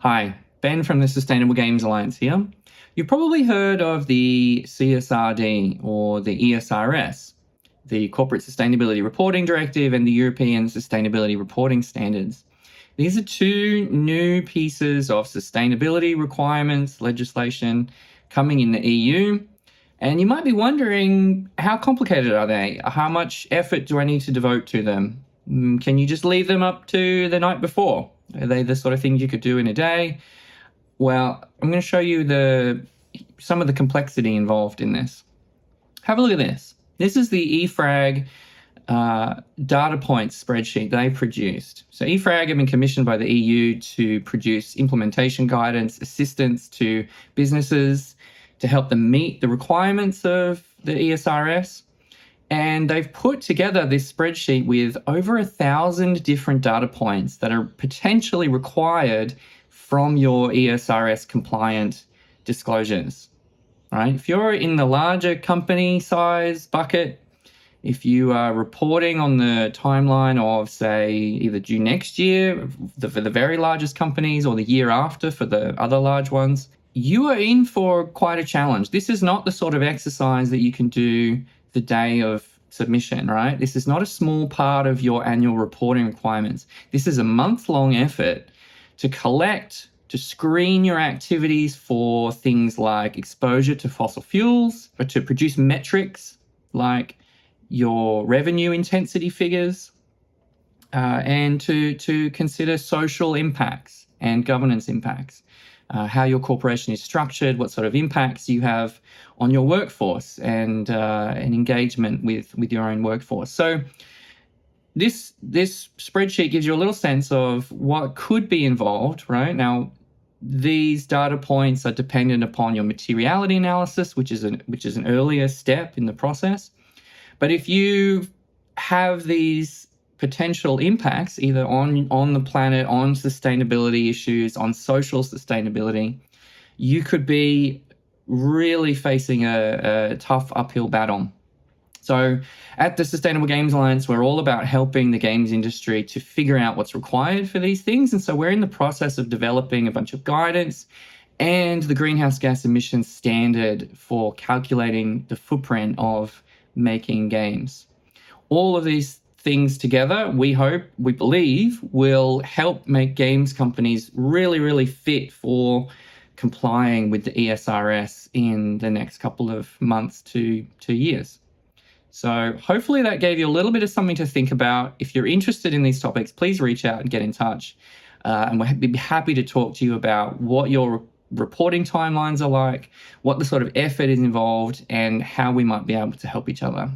Hi, Ben from the Sustainable Games Alliance here. You've probably heard of the CSRD or the ESRS, the Corporate Sustainability Reporting Directive and the European Sustainability Reporting Standards. These are two new pieces of sustainability requirements legislation coming in the EU. And you might be wondering, how complicated are they? How much effort do I need to devote to them? Can you just leave them up to the night before? Are they the sort of things you could do in a day? Well, I'm going to show you some of the complexity involved in this. Have a look at this. This is the EFRAG data points spreadsheet they produced. So EFRAG have been commissioned by the EU to produce implementation guidance, assistance to businesses to help them meet the requirements of the ESRS. And they've put together this spreadsheet with over 1,000 different data points that are potentially required from your ESRS compliant disclosures. Right? If you're in the larger company size bucket, if you are reporting on the timeline of, say, either due next year for the very largest companies or the year after for the other large ones, you are in for quite a challenge. This is not the sort of exercise that you can do the day of submission, right? This is not a small part of your annual reporting requirements. This is a month-long effort to collect, to screen your activities for things like exposure to fossil fuels, or to produce metrics like your revenue intensity figures, and to consider social impacts and governance impacts. How your corporation is structured, what sort of impacts you have on your workforce and engagement with your own workforce. So this spreadsheet gives you a little sense of what could be involved, right? Now, these data points are dependent upon your materiality analysis, which is an earlier step in the process. But if you have these potential impacts either on the planet, on sustainability issues, on social sustainability, you could be really facing a tough uphill battle. So at the Sustainable Games Alliance, we're all about helping the games industry to figure out what's required for these things. And so we're in the process of developing a bunch of guidance and the greenhouse gas emissions standard for calculating the footprint of making games. All of these things together, we believe, will help make games companies really, really fit for complying with the ESRS in the next couple of months to years. So hopefully that gave you a little bit of something to think about. If you're interested in these topics, please reach out and get in touch. And we'd be happy to talk to you about what your reporting timelines are like, what the sort of effort is involved, and how we might be able to help each other.